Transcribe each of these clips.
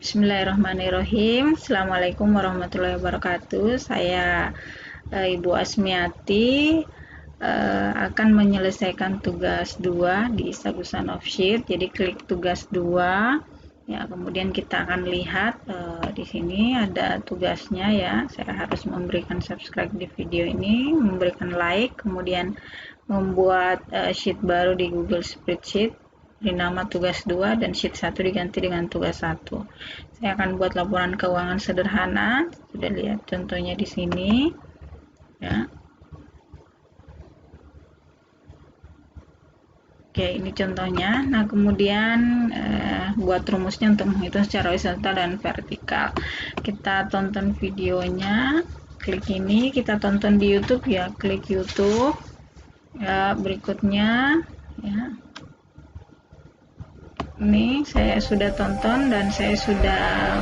Bismillahirrahmanirrahim. Assalamualaikum warahmatullahi wabarakatuh. Saya Ibu Asmiati akan menyelesaikan tugas 2 di Sagusan Offsheet. Jadi klik tugas 2. Ya, kemudian kita akan lihat di sini ada tugasnya ya. Saya harus memberikan subscribe di video ini, memberikan like, kemudian membuat sheet baru di Google Spreadsheet. Nama tugas 2 dan sheet 1 diganti dengan tugas 1. Saya akan buat laporan keuangan sederhana. Sudah lihat contohnya di sini. Ya. Oke, ini contohnya. Nah, kemudian buat rumusnya untuk menghitung secara horizontal dan vertikal. Kita tonton videonya. Klik ini, kita tonton di YouTube ya. Klik YouTube. Ya, berikutnya ya. Ini saya sudah tonton dan saya sudah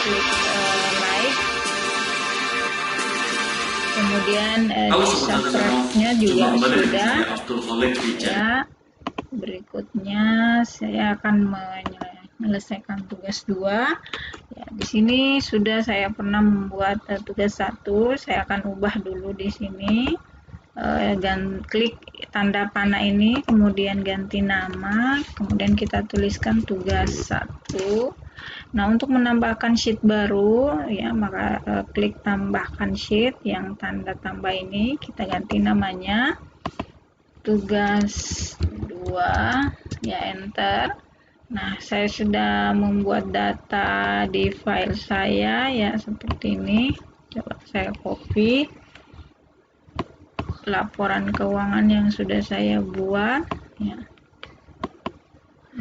klik like, kemudian subscribe-nya juga sudah ya. Berikutnya saya akan menyelesaikan tugas 2 ya. Di sini sudah saya pernah membuat tugas 1. Saya akan ubah dulu di sini. Dan klik tanda panah ini, kemudian ganti nama, kemudian kita tuliskan tugas 1. Nah, untuk menambahkan sheet baru ya, maka klik tambahkan sheet yang tanda tambah ini, kita ganti namanya tugas 2 ya, enter. Nah, saya sudah membuat data di file saya ya, seperti ini. Coba saya copy laporan keuangan yang sudah saya buat ya.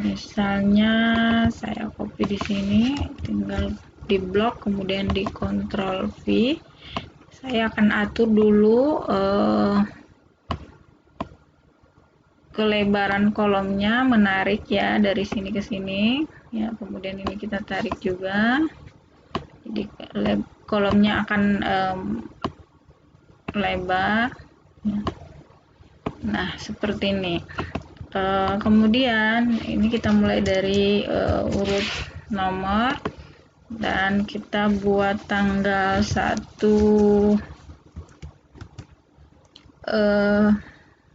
Misalnya saya copy di sini, tinggal di blok, kemudian di Ctrl V. Saya akan atur dulu kelebaran kolomnya, menarik ya dari sini ke sini ya. Kemudian ini kita tarik juga, jadi kolomnya akan lebar ya. Nah, seperti ini. Kemudian ini kita mulai dari urut nomor dan kita buat tanggal 1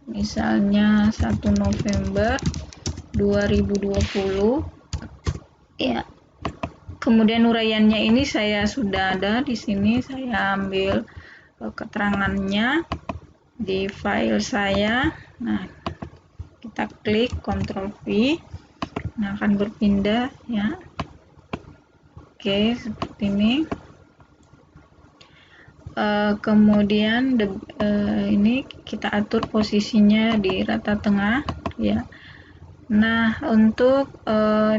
misalnya 1 November 2020 ya. Kemudian uraiannya ini saya sudah ada di sini, saya ambil keterangannya di file saya. Nah, kita klik Ctrl V. Nah, akan berpindah ya. Oke, seperti ini. Kemudian ini kita atur posisinya di rata tengah ya. Nah, untuk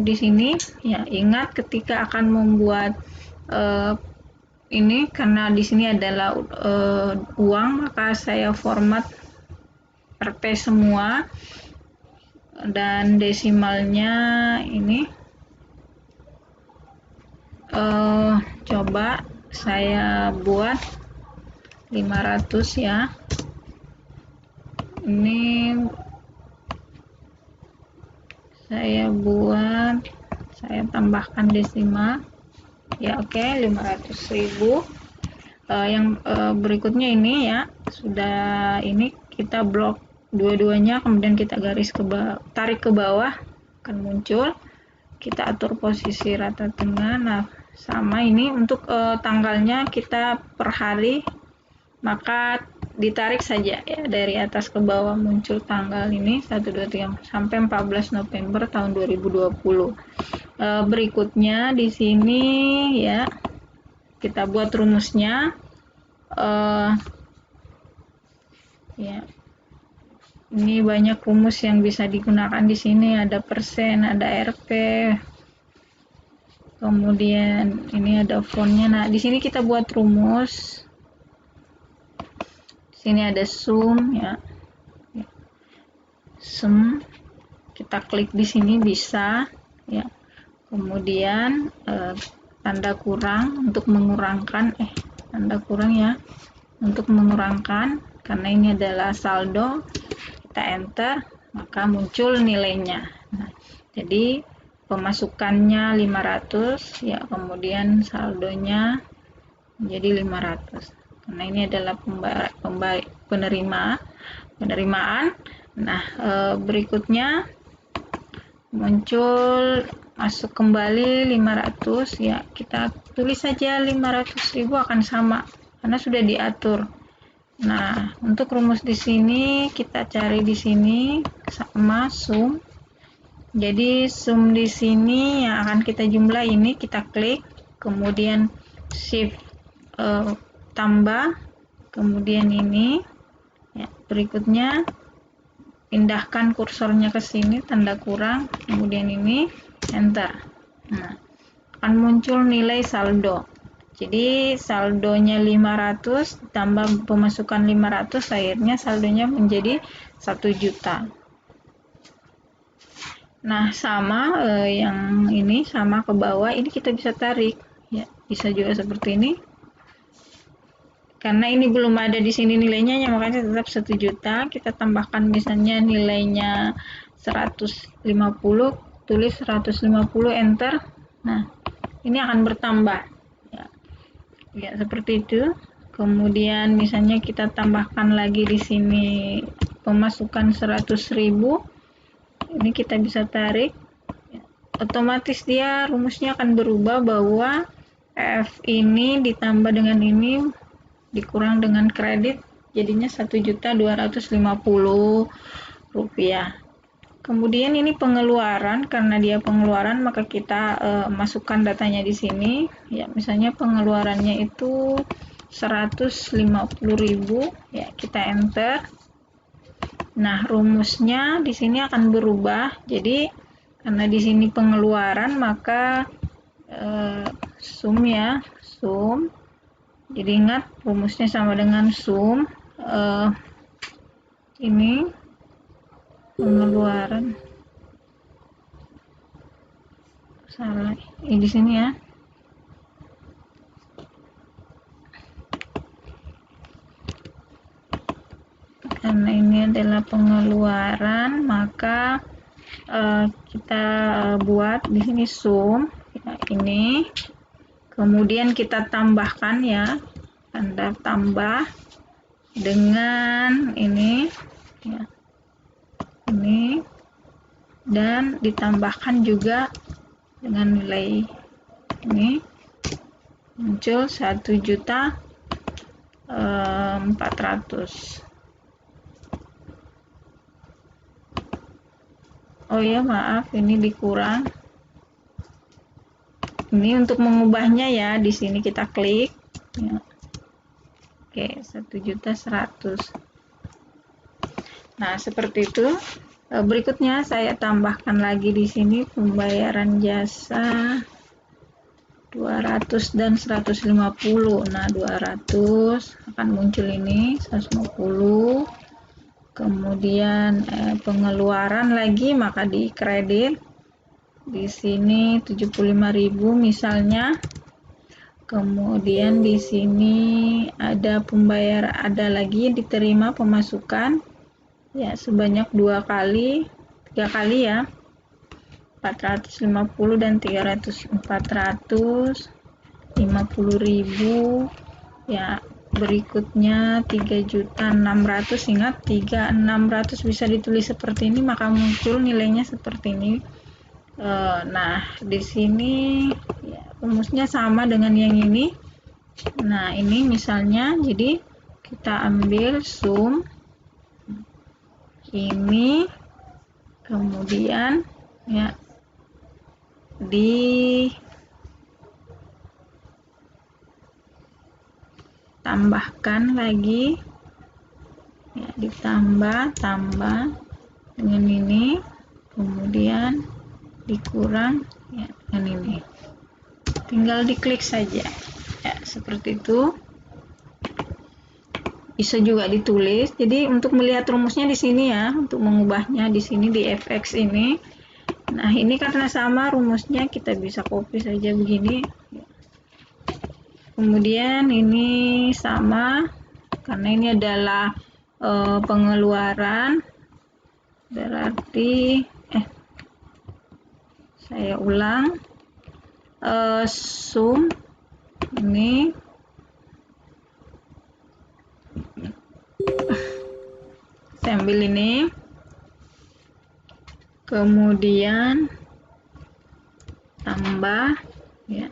di sini ya, ingat ketika akan membuat ini, karena di sini adalah uang, maka saya format Rp semua dan desimalnya ini coba saya buat 500 ya. Ini saya tambahkan desimal ya. Oke, 500.000. Yang berikutnya ini ya, sudah ini kita blok dua-duanya, kemudian kita tarik ke bawah, akan muncul. Kita atur posisi rata tengah. Nah, sama ini untuk tanggalnya kita per hari, maka ditarik saja ya, dari atas ke bawah muncul tanggal ini 1, 2, 3 sampai 14 November tahun 2020. Berikutnya di sini ya, kita buat rumusnya ya. Ini banyak rumus yang bisa digunakan di sini, ada persen, ada Rp. Kemudian ini ada fontnya. Nah, di sini kita buat rumus. Di sini ada sum ya. Sum. Kita klik di sini bisa ya. Kemudian tanda kurang untuk mengurangkan tanda kurang ya, untuk mengurangkan, karena ini adalah saldo. kita enter, maka muncul nilainya. Nah, jadi pemasukannya 500 ya, kemudian saldonya menjadi 500. Karena ini adalah penerimaan. Nah, berikutnya muncul masuk kembali 500 ya, kita tulis saja 500.000 akan sama karena sudah diatur. Nah, untuk rumus di sini kita cari di sini sama sum. Jadi sum di sini yang akan kita jumlah ini, kita klik, kemudian shift tambah, kemudian ini ya, berikutnya pindahkan kursornya ke sini, tanda kurang, kemudian ini enter. Nah, akan muncul nilai saldo. Jadi saldonya 500 tambah pemasukan 500, akhirnya saldonya menjadi 1 juta. Nah, sama yang ini sama ke bawah, ini kita bisa tarik ya, bisa juga seperti ini. Karena ini belum ada di sini nilainya ya, makanya tetap 1 juta. Kita tambahkan misalnya nilainya 150, tulis 150, enter. Nah, ini akan bertambah. Ya, seperti itu. Kemudian misalnya kita tambahkan lagi di sini pemasukan 100.000. Ini kita bisa tarik. Otomatis dia rumusnya akan berubah bahwa F ini ditambah dengan ini dikurang dengan kredit, jadinya 1.250.000 rupiah. Kemudian ini pengeluaran, karena dia pengeluaran maka kita masukkan datanya di sini. Ya, misalnya pengeluarannya itu 150.000 ya, kita enter. Nah, rumusnya di sini akan berubah. Jadi karena di sini pengeluaran maka sum ya, sum. Jadi ingat rumusnya sama dengan sum. Ini pengeluaran, salah ini di sini ya, karena ini adalah pengeluaran maka kita buat di sini sum ya, ini kemudian kita tambahkan ya, tanda tambah dengan ini ya, ini, dan ditambahkan juga dengan nilai ini, muncul 1.400.000. Oh ya, maaf, ini dikurang. Ini untuk mengubahnya ya, di sini kita klik ya. Oke, 1.100.000. Nah, seperti itu. Berikutnya saya tambahkan lagi di sini pembayaran jasa 200 dan 150. Nah, 200 akan muncul ini 150. Kemudian pengeluaran lagi maka di kredit di sini 75.000 misalnya. Kemudian di sini ada pembayar, ada lagi diterima pemasukan ya sebanyak 3 kali ya, 450 dan 450.000 ya. Berikutnya 3.600.000, ingat 3.600 bisa ditulis seperti ini maka muncul nilainya seperti ini. Nah, di sini ya, rumusnya sama dengan yang ini. Nah, ini misalnya, jadi kita ambil sum ini, kemudian ya ditambahkan lagi ya, ditambah dengan ini, kemudian dikurang ya dengan ini, tinggal diklik saja ya, seperti itu. Bisa juga ditulis. Jadi untuk melihat rumusnya di sini ya, untuk mengubahnya di sini di fx ini. Nah, ini karena sama rumusnya kita bisa copy saja begini. Kemudian ini sama karena ini adalah pengeluaran berarti saya ulang, sum ini saya ambil ini, kemudian tambah ya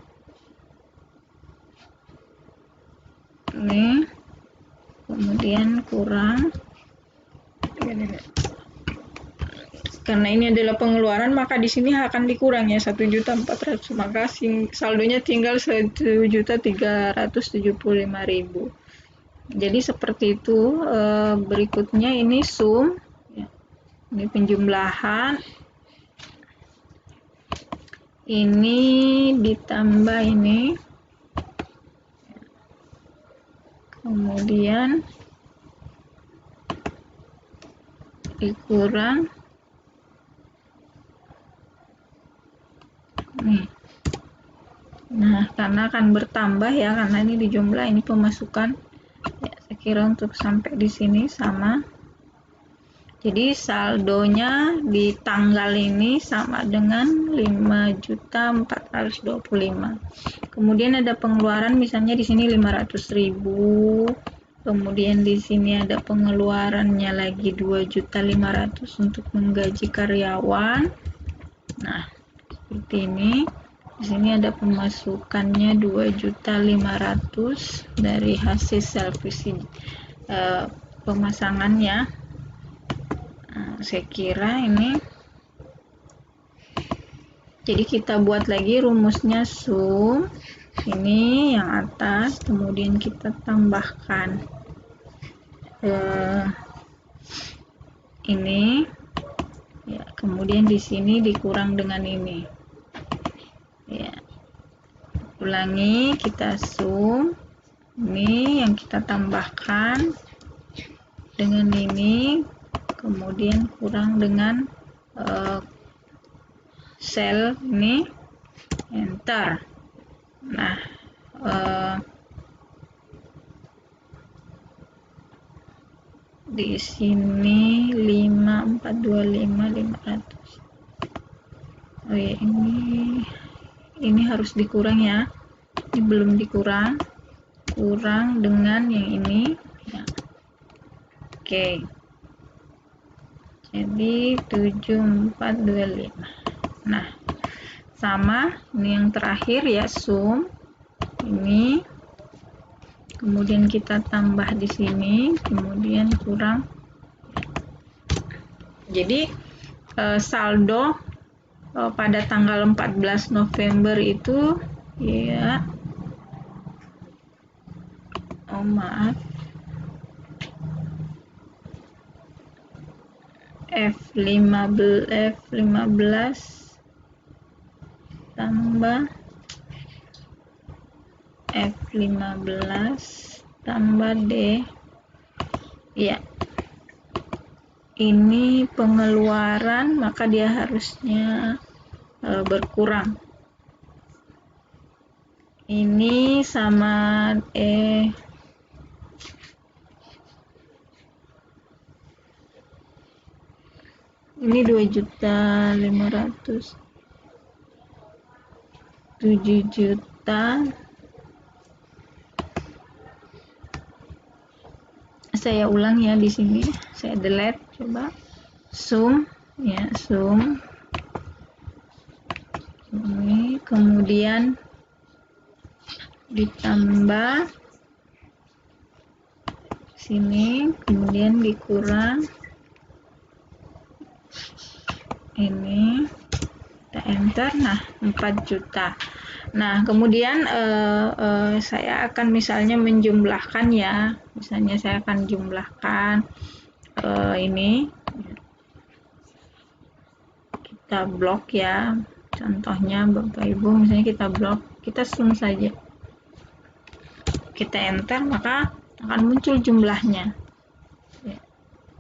ini, kemudian kurang, karena ini adalah pengeluaran maka di sini akan dikurang ya 1.400.000, maka saldonya tinggal 1.375.000. Jadi seperti itu. Berikutnya ini sum ya. Ini penjumlahan, ini ditambah ini, kemudian dikurang nih. Nah, karena akan bertambah ya, karena ini dijumlah, ini pemasukan ya, saya kira untuk sampai di sini sama. Jadi saldonya di tanggal ini sama dengan 5.425.000. Kemudian ada pengeluaran, misalnya di sini 500.000. Kemudian di sini ada pengeluarannya lagi 2.500.000 untuk menggaji karyawan. Nah, seperti ini. Di sini ada pemasukannya 2.500.000 dari hasil service pemasangannya. Nah, saya kira ini. Jadi kita buat lagi rumusnya, sum ini yang atas, kemudian kita tambahkan ini ya, kemudian di sini dikurang dengan ini ya. Ulangi, kita sum ini yang kita tambahkan dengan ini, kemudian kurang dengan sel ini, enter. Nah, di sini 5.425.500. Oh ya, ini harus dikurang ya. Ini belum dikurang, kurang dengan yang ini ya. Oke. Jadi 7.425. Nah, sama ini yang terakhir ya, sum ini, kemudian kita tambah di sini, kemudian kurang. Jadi saldo pada tanggal 14 November itu ya, maaf, F15 tambah F15 tambah D ya, ini pengeluaran maka dia harusnya berkurang. Ini sama ini 2.500.000, 7 juta. Saya ulang ya, di sini saya delete, coba sum ya, sum ini, kemudian ditambah sini, kemudian dikurang ini, kita enter. Nah, 4 juta. Nah, kemudian saya akan misalnya menjumlahkan ya, misalnya saya akan jumlahkan ini, kita blok ya, contohnya Bapak Ibu, misalnya kita blok, kita sum saja, kita enter, maka akan muncul jumlahnya ya.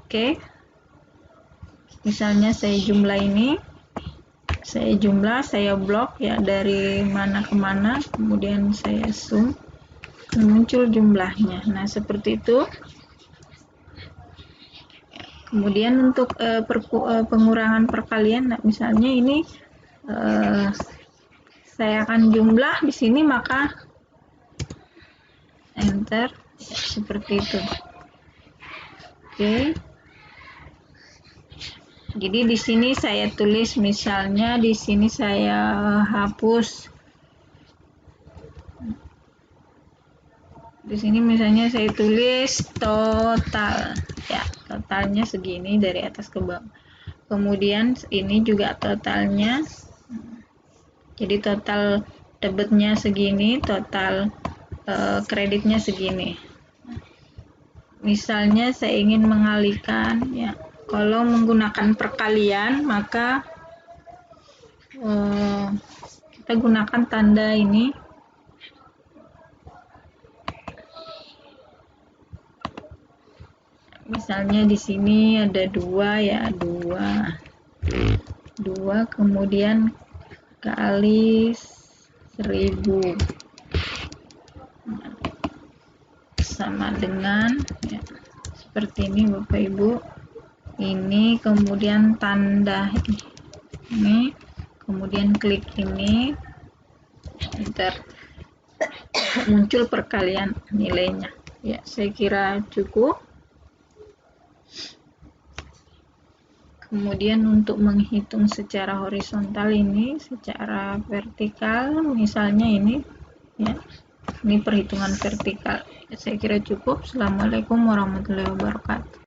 Oke, misalnya saya jumlah ini, saya jumlah, saya blok ya, dari mana ke mana, kemudian saya sum, muncul jumlahnya. Nah, seperti itu. Kemudian untuk pengurangan perkalian, nah, misalnya ini saya akan jumlah di sini, maka enter, ya, seperti itu. Oke. Jadi di sini saya tulis, misalnya di sini saya hapus. Di sini misalnya saya tulis total, ya, totalnya segini dari atas ke bawah. Kemudian ini juga totalnya. Jadi total debitnya segini, total kreditnya segini. Misalnya saya ingin mengalihkan, ya, kalau menggunakan perkalian maka kita gunakan tanda ini. Misalnya di sini ada 2, ya, 2 kemudian kali 1000 sama dengan, ya, seperti ini Bapak Ibu. Ini kemudian tanda ini, kemudian klik ini, enter, muncul perkalian nilainya. Ya, saya kira cukup. Kemudian untuk menghitung secara horizontal ini, secara vertikal, misalnya ini, ya, ini perhitungan vertikal. Saya kira cukup. Assalamualaikum warahmatullahi wabarakatuh.